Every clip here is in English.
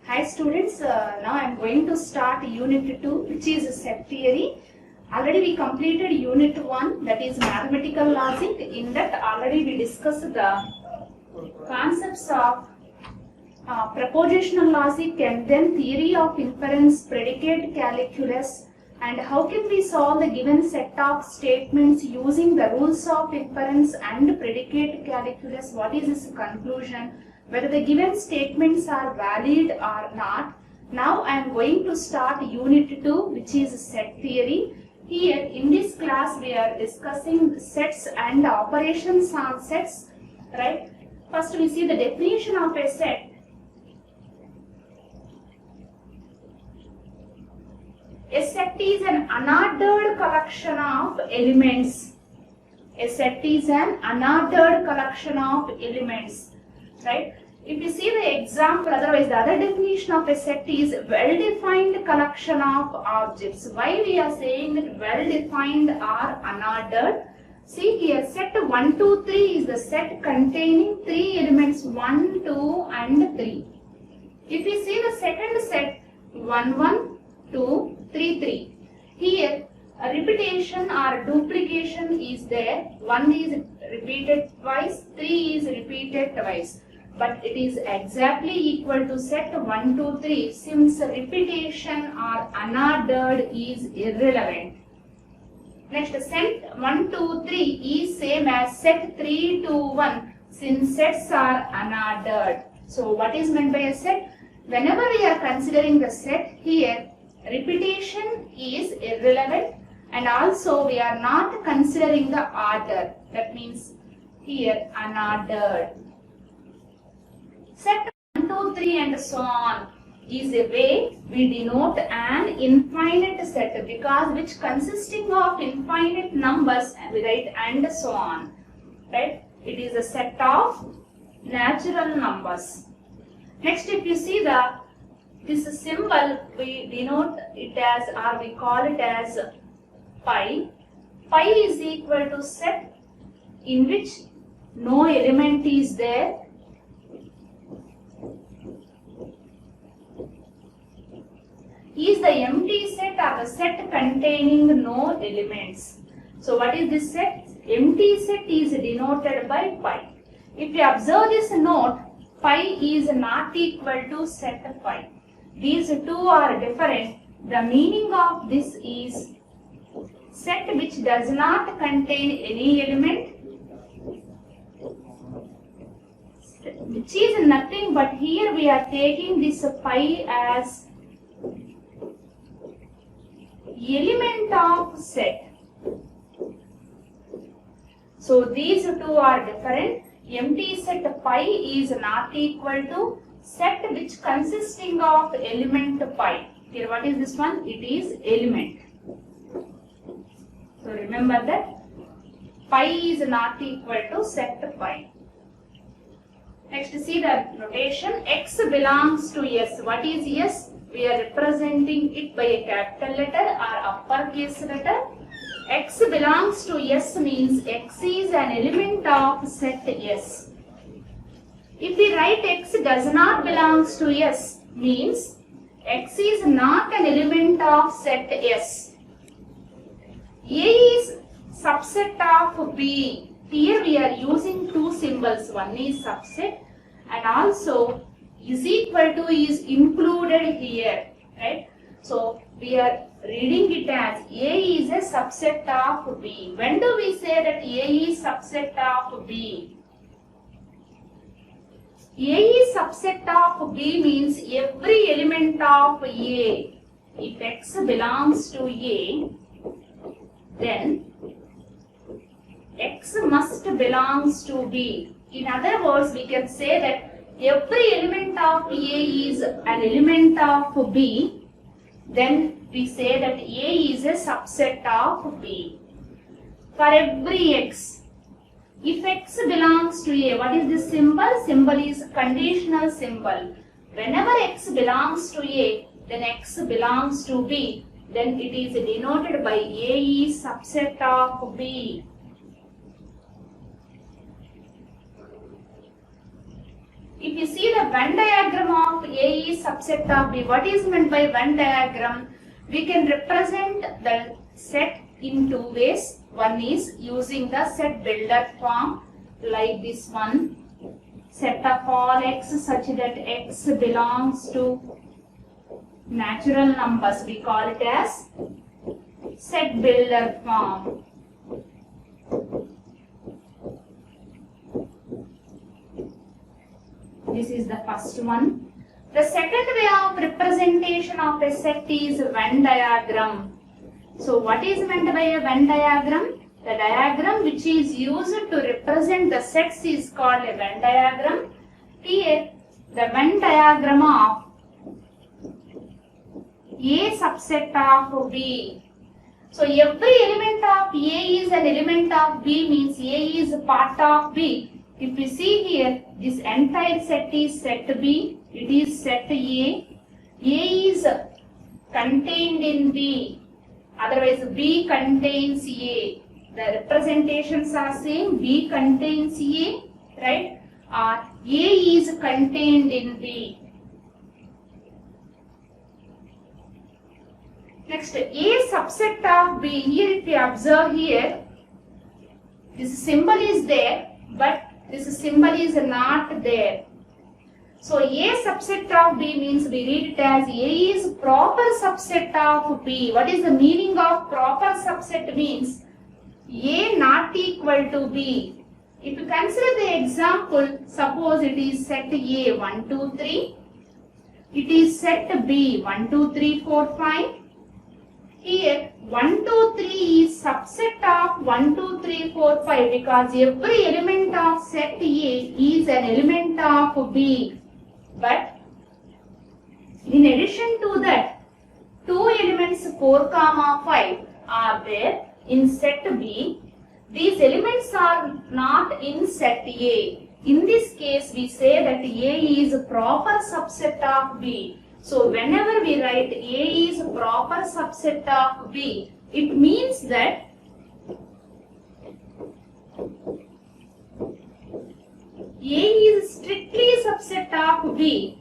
Hi students, now I am going to start Unit 2, which is set theory. Already we completed Unit 1, that is mathematical logic. In that already we discussed the concepts of propositional logic and then theory of inference, predicate calculus, and how can we solve the given set of statements using the rules of inference and predicate calculus. What is its conclusion? Whether the given statements are valid or not. Now I am going to start Unit 2, which is set theory. Here in this class we are discussing sets and operations on sets, right? First we see the definition of a set. A set is an unordered collection of elements. A set is an unordered collection of elements, right? If you see the example, otherwise the other definition of a set is well-defined collection of objects. Why we are saying that well-defined or unordered? See here, set 1, 2, 3 is the set containing 3 elements 1, 2 and 3. If we see the second set 1, 1, 2, 3, 3. Here a repetition or duplication is there. 1 is repeated twice, 3 is repeated twice. But it is exactly equal to set 1, 2, 3 since repetition or unordered is irrelevant. Next, set 1, 2, 3 is same as set 3, 2, 1 since sets are unordered. So what is meant by a set? Whenever we are considering the set here, repetition is irrelevant and also we are not considering the order. That means here unordered. Set 1, 2, 3 and so on is a way we denote an infinite set because which consisting of infinite numbers, we write and so on, right? It is a set of natural numbers. Next, if you see this symbol, we denote it as or we call it as pi. Pi is equal to set in which no element is there. Is the empty set or the set containing no elements. So what is this set? Empty set is denoted by pi. If you observe this note, pi is not equal to set pi. These two are different. The meaning of this is set which does not contain any element, which is nothing but here we are taking this pi as element of set. So these two are different. Empty set pi is not equal to set which consisting of element pi. Here what is this one? It is element. So remember that pi is not equal to set pi. Next see the notation. X belongs to S. What is S? We are representing it by a capital letter or uppercase letter. X belongs to S means X is an element of set S. If we write X does not belongs to S means X is not an element of set S. A is subset of B. Here we are using two symbols. One is subset and also is equal to is included here, right? So we are reading it as A is a subset of B. When do we say that A is subset of B? A is subset of B means every element of A. If X belongs to A, then X must belongs to B. In other words, we can say that every element of A is an element of B, then we say that A is a subset of B. For every X, if X belongs to A, what is this symbol? Symbol is conditional symbol. Whenever X belongs to A, then X belongs to B, then it is denoted by A is subset of B. if you see the Venn diagram of A is subset of B, what is meant by Venn diagram? We can represent the set in two ways. One is using the set builder form like this one. Set of all x such that x belongs to natural numbers. We call it as set builder form. This is the first one. The second way of representation of a set is Venn diagram. So what is meant by a Venn diagram? The diagram which is used to represent the sets is called a Venn diagram. Here, the Venn diagram of A subset of B. So every element of A is an element of B, means A is a part of B. If we see here, this entire set is set B, it is set A. A is contained in B, otherwise B contains A. The representations are same, B contains A, right? Or A is contained in B. Next, A subset of B. Here if we observe here, this symbol is there, but this symbol is not there. So A subset of B means we read it as A is proper subset of B. What is the meaning of proper subset? Means A not equal to B. If you consider the example, suppose it is set A 1, 2, 3. It is set B 1, 2, 3, 4, 5. Here 1, 2, 3 is subset of 1, 2, 3, 4, 5 because every element of set A is an element of B. But in addition to that, two elements 4, 5 are there in set B. These elements are not in set A. In this case, we say that A is a proper subset of B. So whenever we write A is a proper subset of B, it means that A is strictly subset of B,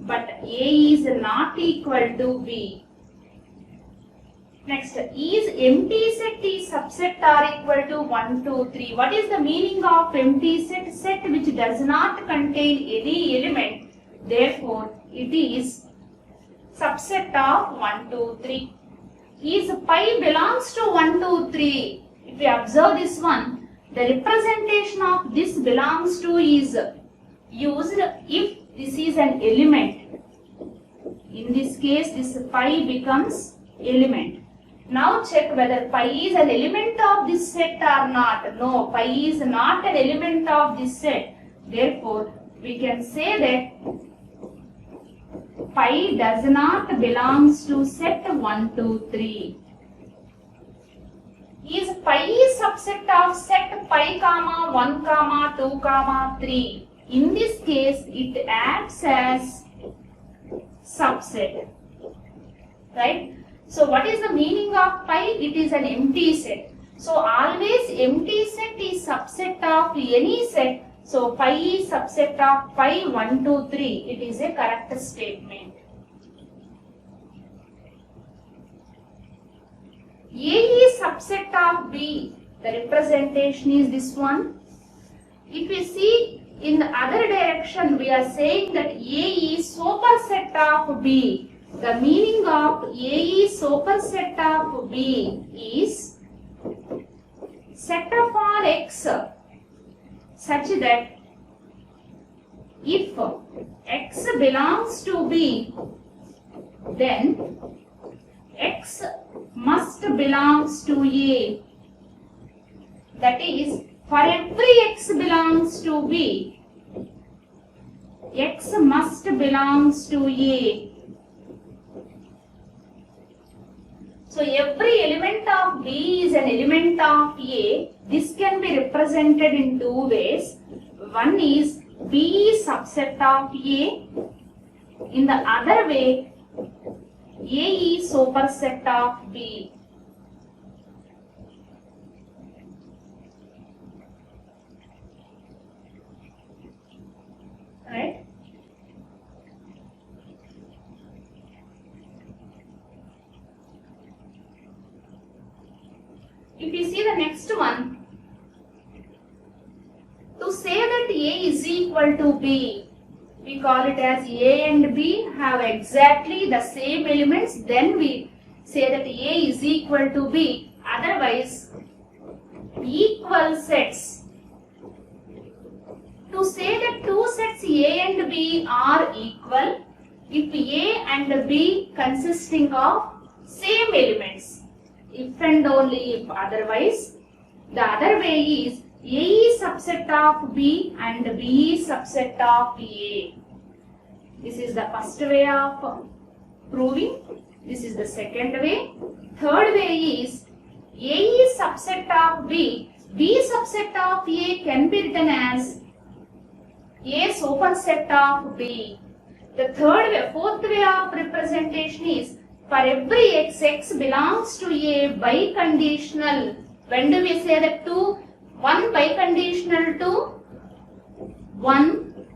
but A is not equal to B. Next, is empty set is subset or equal to 1, 2, 3. What is the meaning of empty set? Set which does not contain any element. Therefore, it is subset of 1, 2, 3. Is pi belongs to 1, 2, 3. If we observe this one, the representation of this belongs to is used if this is an element. In this case, this pi becomes element. Now check whether pi is an element of this set or not. No, pi is not an element of this set. Therefore, we can say that pi does not belongs to set 1, 2, 3. Is pi subset of set pi comma 1 comma 2 comma 3? In this case, it acts as subset, right? So what is the meaning of pi? It is an empty set. So always empty set is subset of any set. So pi is subset of pi 1, 2, 3. It is a correct statement. A is subset of B. The representation is this one. If we see in the other direction, we are saying that A is superset of B. The meaning of A is superset of B is set of all x such that if x belongs to B, then x must belongs to A. That is, for every x belongs to B, x must belongs to A. So every element of B is an element of A. This can be represented in two ways. One is B is subset of A. In the other way, A is superset of B. see the next one, to say that A is equal to B, we call it as A and B have exactly the same elements, then we say that A is equal to B. Otherwise, equal sets. To say that two sets A and B are equal, if A and B consisting of same elements, if and only if, otherwise, the other way is A is subset of B and B is subset of A. This is the first way of proving. This is the second way. Third way is A is subset of B. B subset of A can be written as A superset of B. The fourth way of representation is for every x, x belongs to A biconditional. When do we say that two? One biconditional to one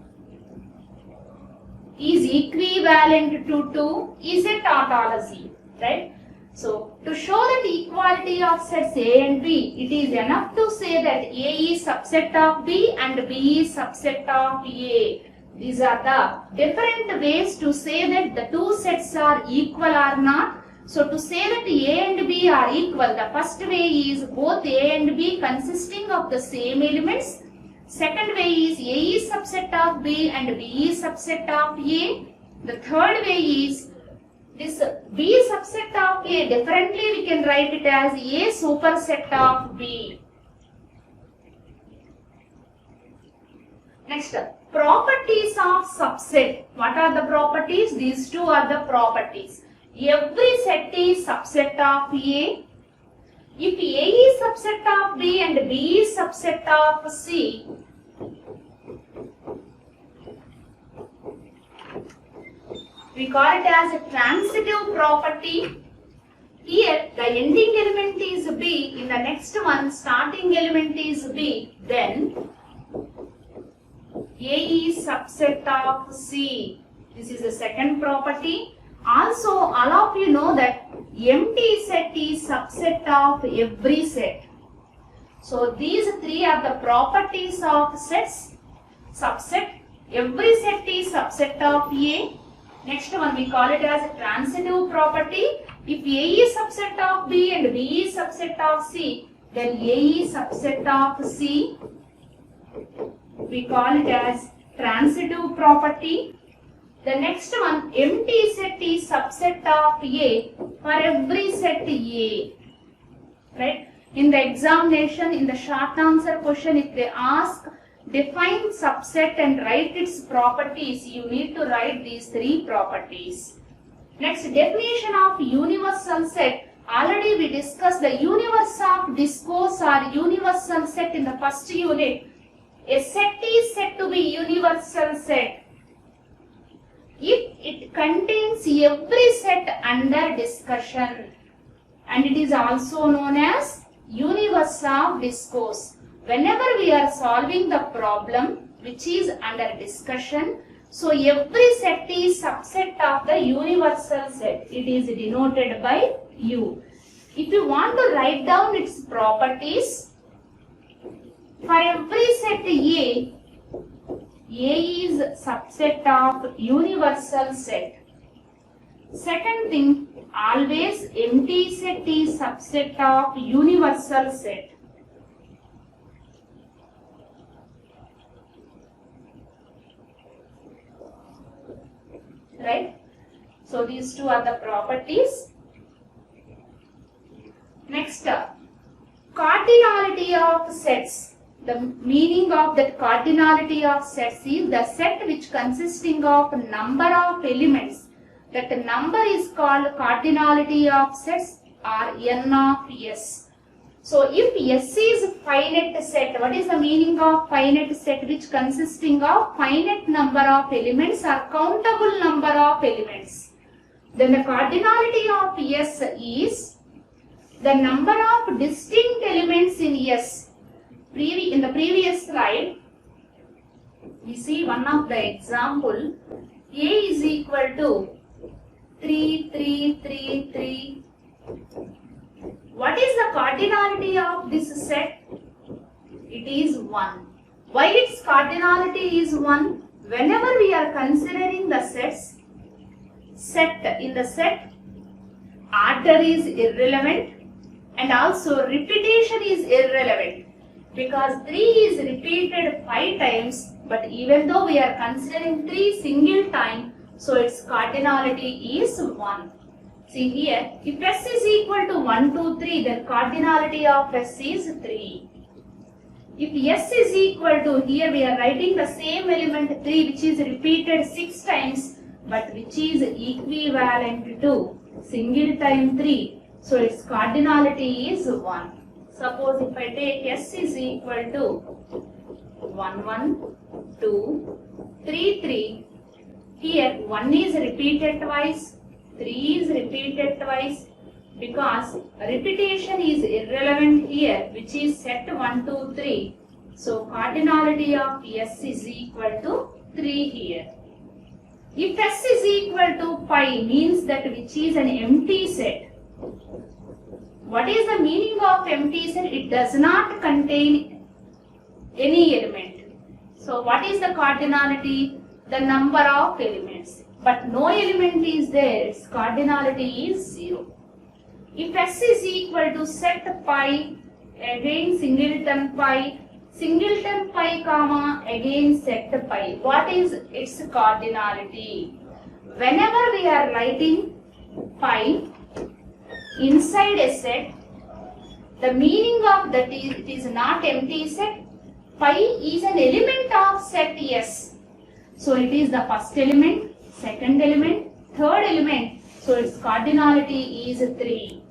is equivalent to 2 is a tautology, right? So, to show that equality of sets A and B, it is enough to say that A is subset of B and B is subset of A. These are the different ways to say that the two sets are equal or not. So, to say that A and B are equal, the first way is both A and B consisting of the same elements. Second way is A is subset of B and B is subset of A. The third way is this B subset of A, differently we can write it as A superset of B. Next, properties of subset. What are the properties? These two are the properties. Every set is subset of A. If A is subset of B and B is subset of C, we call it as a transitive property. Here the ending element is B, in the next one starting element is B, then A is subset of C. This is the second property. Also, all of you know that empty set is subset of every set. So, these three are the properties of sets. Subset, every set is subset of A. Next one we call it as a transitive property. If A is subset of B and B is subset of C, then A is subset of C. We call it as transitive property. The next one, empty set is subset of A for every set A. Right? In the examination, in the short answer question, if they ask define subset and write its properties, you need to write these three properties. Next, definition of universal set. Already we discussed the universe of discourse or universal set in the first unit. A set is said to be universal set if it contains every set under discussion, and it is also known as universe of discourse. Whenever we are solving the problem which is under discussion, so every set is subset of the universal set. It is denoted by U. If you want to write down its properties, for every set A is subset of universal set. Second thing, always empty set is subset of universal set. Right? So these two are the properties. Next, cardinality of sets. The meaning of that cardinality of sets is the set which consisting of number of elements. That number is called cardinality of sets or N of S. So if S is finite set, what is the meaning of finite set? Which consisting of finite number of elements or countable number of elements. Then the cardinality of S is the number of distinct elements in S. In the previous slide, we see one of the example. A is equal to 3, 3, 3, 3, What is the cardinality of this set? It is 1. Why its cardinality is 1? Whenever we are considering the sets, in the set, order is irrelevant and also repetition is irrelevant, because 3 is repeated 5 times, but even though we are considering 3 single time, so its cardinality is 1. See here, if S is equal to 1, 2, 3, then cardinality of S is 3. If S is equal to, here we are writing the same element 3 which is repeated 6 times, but which is equivalent to single time 3. So its cardinality is 1. Suppose if I take S is equal to 1, 1, 2, 3, 3. Here 1 is repeated twice, 3 is repeated twice, because repetition is irrelevant here, which is set 1, 2, 3. So cardinality of S is equal to 3 here. If S is equal to pi, means that which is an empty set. What is the meaning of empty set? It does not contain any element. So what is the cardinality? The number of elements. But no element is there, its cardinality is 0. If S is equal to set pi, again singleton pi comma, again set pi. What is its cardinality? Whenever we are writing pi inside a set, the meaning of that is it is not empty set. Pi is an element of set S. So it is the first element, second element, third element. So its cardinality is 3.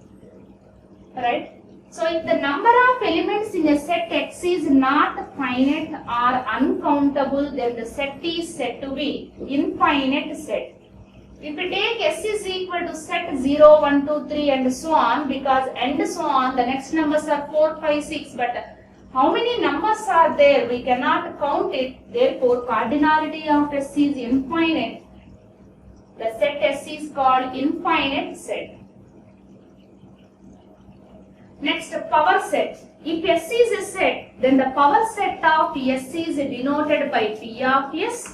Right? So if the number of elements in a set X is not finite or uncountable, then the set is said to be infinite set. If we take S is equal to set 0, 1, 2, 3 and so on, because and so on, the next numbers are 4, 5, 6, but how many numbers are there? We cannot count it. Therefore, cardinality of S is infinite. The set S is called infinite set. Next, power set. If S is a set, then the power set of S is denoted by P of S.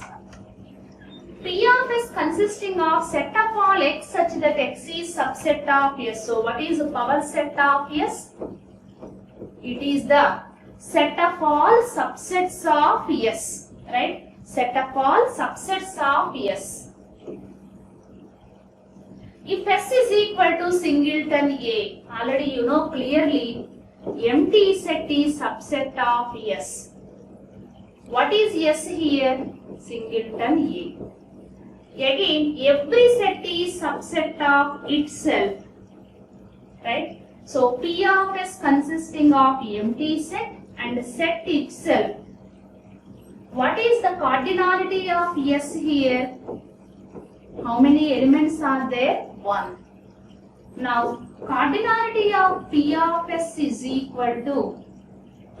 P of S consisting of set of all X such that X is subset of S. So, what is the power set of S? It is the set of all subsets of S. Right? Set of all subsets of S. If S is equal to singleton A, already you know clearly, empty set is subset of S. What is S here? Singleton A. Again, every set is subset of itself. Right? So, P of S consisting of empty set and set itself. What is the cardinality of S here? How many elements are there? 1. Now, cardinality of P of S is equal to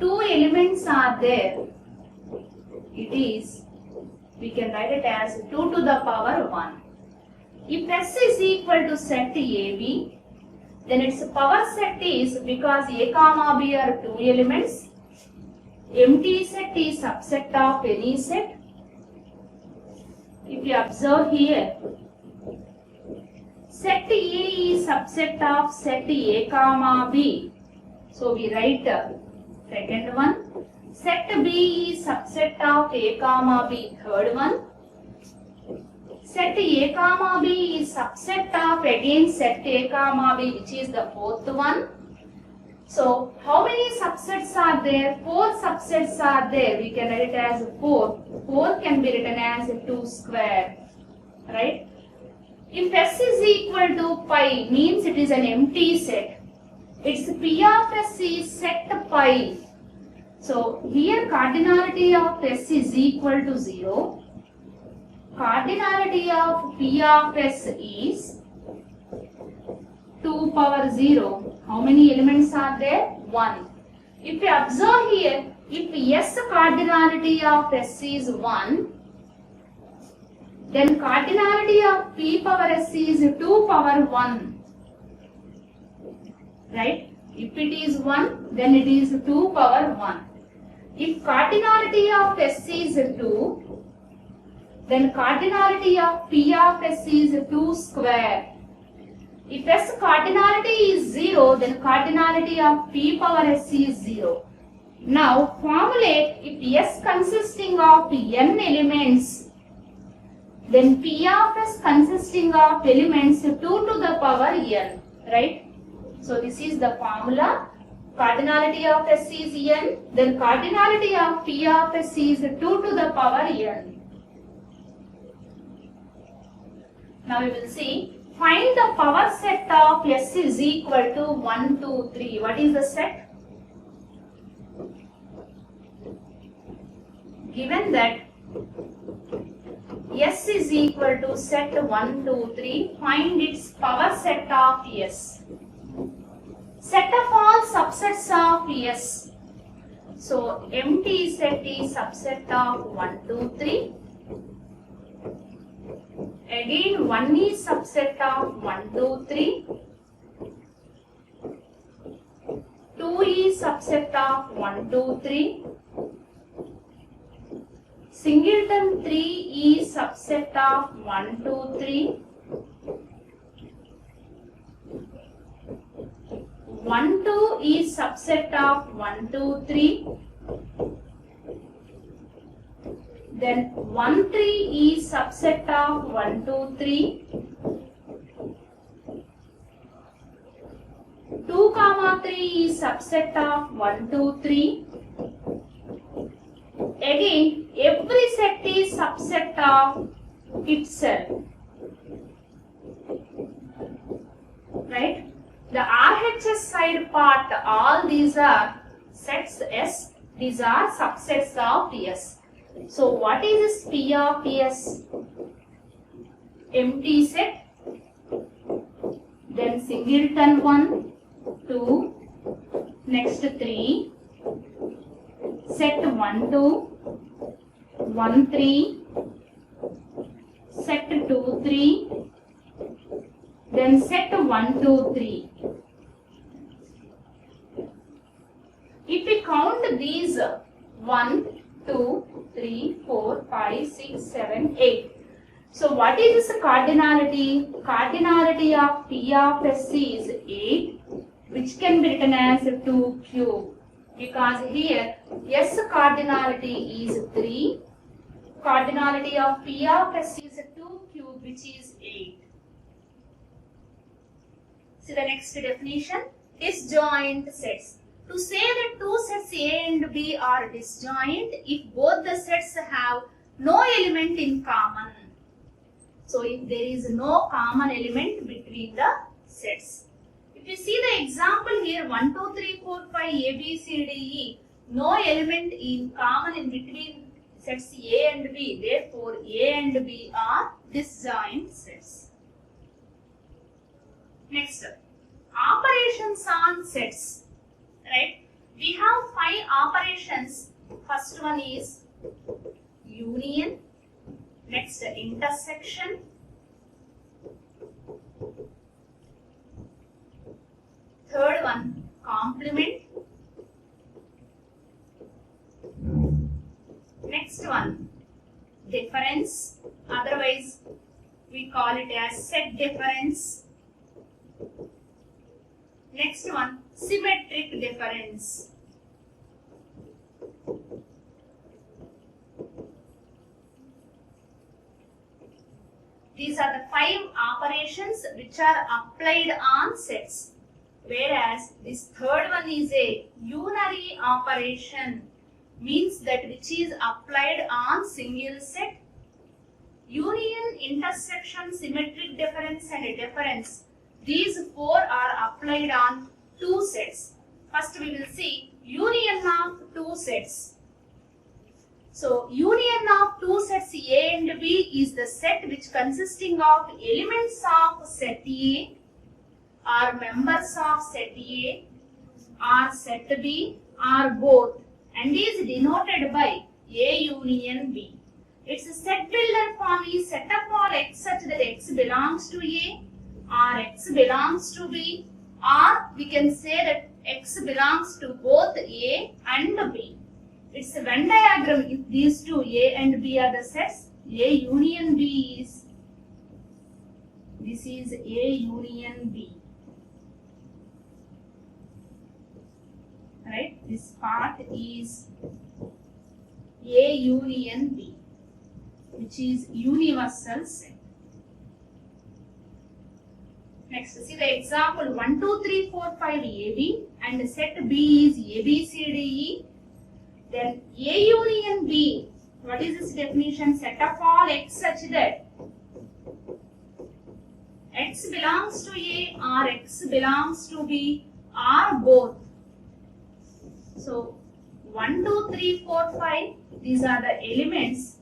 2 elements are there. It is, we can write it as 2 to the power 1. If S is equal to set AB, then its power set is, because A comma B are 2 elements, empty set is subset of any set. If you observe here, set A is subset of set A comma B. So we write second one. Set B is subset of A comma B, third one. Set A comma B is subset of again set A comma B, which is the fourth one. So how many subsets are there? 4 subsets are there. We can write it as 4. 4 can be written as 2 square. Right? If S is equal to pi, means it is an empty set. Its P of S is set pi. So here cardinality of S is equal to 0. Cardinality of P of S is 2 power 0. How many elements are there? 1. If you observe here, if S cardinality of S is 1, then cardinality of P power S is 2 power 1. Right? If it is 1, then it is 2 power 1. If cardinality of S is 2, then cardinality of P of S is 2 square. If S cardinality is 0, then cardinality of P power S is 0. Now formulate if S consisting of n elements, then P of S consisting of elements 2 to the power n, right? So this is the formula. Cardinality of S is n, then cardinality of P of S is 2 to the power n. Now we will see, find the power set of S is equal to 1, 2, 3. What is the set? Given that S is equal to set 1, 2, 3, find its power set of S. Set of all subsets of S. So empty set is subset of 1, 2, 3. Again 1 is subset of 1, 2, 3. 2 is subset of 1, 2, 3. Singleton 3 is subset of 1, 2, 3. 1, 2 is subset of 1, 2, 3. Then 1, 3 is subset of 1, 2, 3. 2, 3 is subset of 1, 2, 3. Again, every set is subset of itself. Right? The RHS side part, all these are sets S. These are subsets of S. So what is this P of S? Empty set. Then singleton 1, 2, next 3. Set 1, 2, 1, 3. Set 2, 3. Then set 1, 2, 3. If we count these 1, 2, 3, 4, 5, 6, 7, 8. So what is this cardinality? Cardinality of P of S is 8, which can be written as 2 cube. Because here S cardinality is 3. Cardinality of P of S is 2 cube, which is 8. See the next definition, disjoint sets. To say that two sets A and B are disjoint if both the sets have no element in common. So if there is no common element between the sets. If you see the example here, 1, 2, 3, 4, 5, A, B, C, D, E, no element in common in between sets A and B. Therefore, A and B are disjoint sets. Next, operations on sets. Right? We have 5 operations. First one is union. Next, intersection. Third one, complement. Next one, difference. Otherwise, we call it as set difference. Next one, symmetric difference. These are the 5 operations which are applied on sets. Whereas this third one is a unary operation, means that which is applied on single set. Union, intersection, symmetric difference and difference. These 4 are applied on 2 sets. First we will see union of 2 sets. So union of 2 sets A and B is the set which consisting of elements of set A or members of set A or set B or both, and is denoted by A union B. Its set builder form is set of all X such that X belongs to A or X belongs to B, or we can say that X belongs to both A and B. It's a Venn diagram. If these two A and B are the sets, A union B is, this is A union B. Right? This part is A union B, which is universal set. Next, see the example 1, 2, 3, 4, 5 AB and set B is A, B, C, D, E. Then A union B, what is this definition? Set of all X such that X belongs to A or X belongs to B or both. So 1, 2, 3, 4, 5, these are the elements.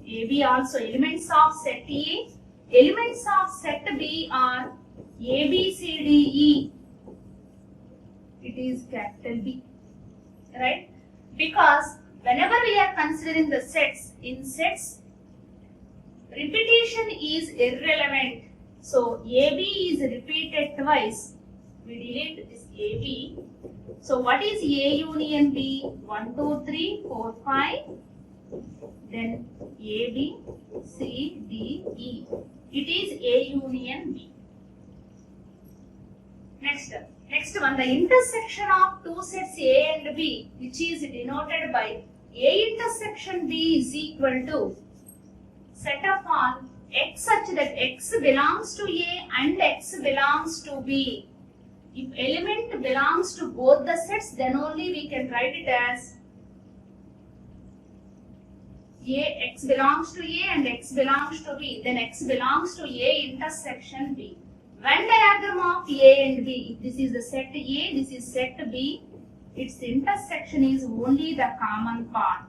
AB also elements of set A. Elements of set B are A, B, C, D, E. It is capital B, right? Because whenever we are considering the sets, in sets, repetition is irrelevant. So AB is repeated twice. We delete this AB. So what is A union B? 1, 2, 3, 4, 5. Then A, B, C, D, E. It is A union B. Next one, the intersection of two sets A and B, which is denoted by A intersection B is equal to set of all X such that X belongs to A and X belongs to B. If element belongs to both the sets, then only we can write it as X belongs to A and X belongs to B. Then X belongs to A intersection B. Venn diagram of A and B. If this is the set A, this is set B. Its intersection is only the common part.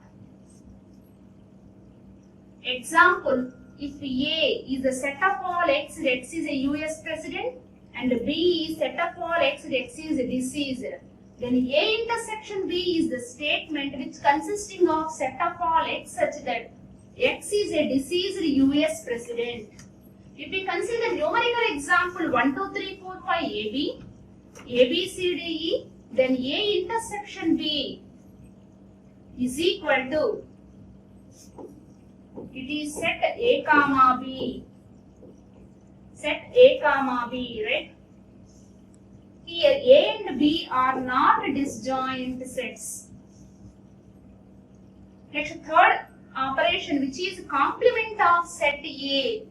Example, if A is the set of all X, X is a US president, and B is set of all X, X is deceased, then A intersection B is the statement which consisting of set of all X such that X is a deceased US president. If we consider the numerical example 1, 2, 3, 4, 5 AB, A, B, C, D, E, then A intersection B is equal to, it is set A comma B. Set A comma B, right? Here A and B are not disjoint sets. Next, third operation, which is complement of set A.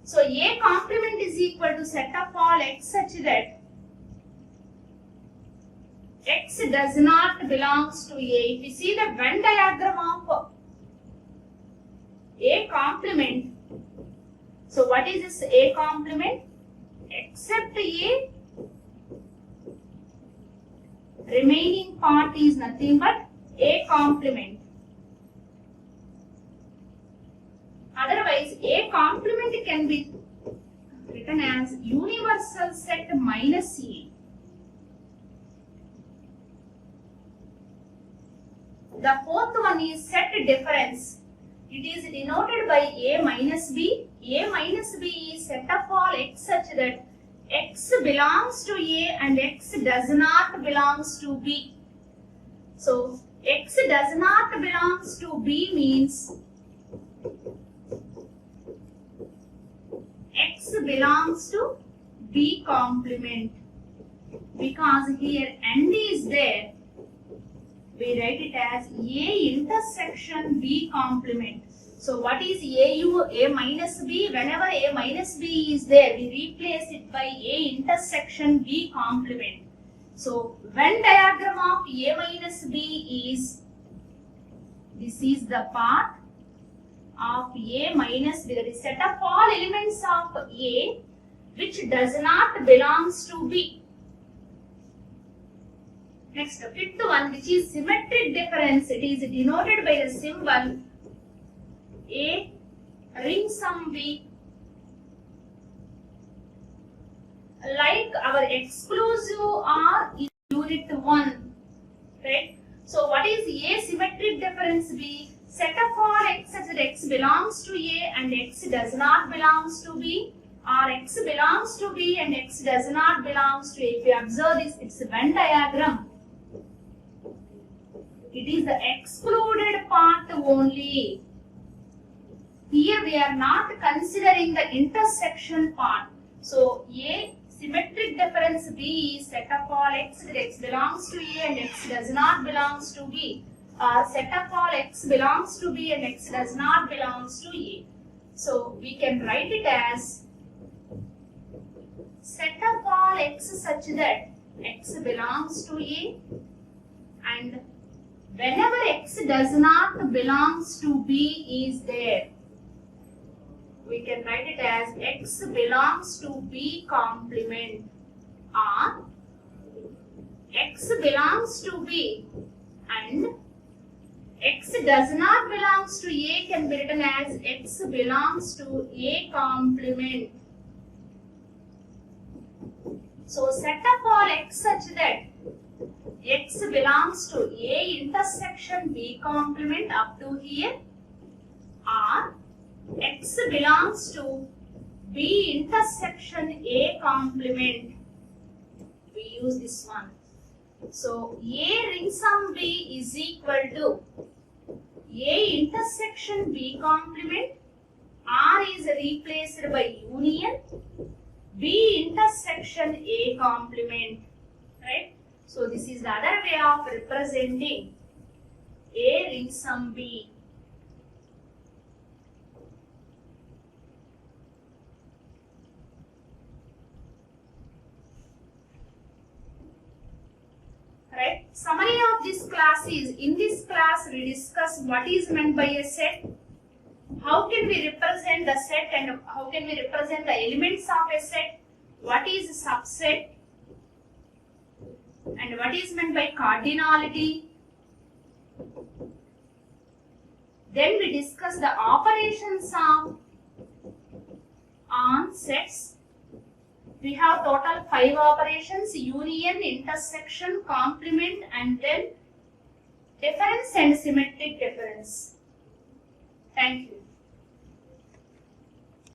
So A complement is equal to set of all X such that X does not belongs to A. If you see the Venn diagram of A complement, so what is this A complement? Except A, remaining part is nothing but A complement. Otherwise, A complement can be written as universal set minus A. The fourth one is set difference. It is denoted by A minus B. A minus B is set of all X such that X belongs to A and X does not belongs to B. So, X does not belongs to B means X belongs to B complement. Because here AND is there, we write it as A intersection B complement. So what is A minus B? Whenever A minus B is there, we replace it by A intersection B complement. So Venn diagram of A minus B is, this is the part of A minus B, that is set of all elements of A which does not belongs to B. Next, the fifth one, which is symmetric difference. It is denoted by the symbol A ring sum B. Like our exclusive R is unit 1, right? So what is A symmetric difference B? Set of all X such that X belongs to A and X does not belongs to B, or x belongs to B and x does not belongs to A. If you observe this, it's a Venn diagram. It is the excluded part only. Here we are not considering the intersection part. So A symmetric difference B is set of all x where x belongs to A and x does not belongs to B. Or set of all x belongs to B and x does not belongs to A. So we can write it as set of all x such that x belongs to A, and whenever x does not belongs to B is there, we can write it as x belongs to B complement, or x belongs to B and x does not belongs to A can be written as x belongs to A complement. So set of all x such that x belongs to A intersection B complement up to here, or x belongs to B intersection A complement. We use this one. So A ring sum B is equal to A intersection B complement. R is replaced by union B intersection A complement, right? So this is the other way of representing A ring sum B. Right? Summary of this class is, in this class we discuss what is meant by a set, how can we represent the set and how can we represent the elements of a set, what is a subset, and what is meant by cardinality. Then we discuss the operations of on sets. We have total 5 operations: union, intersection, complement, and then difference and symmetric difference. Thank you.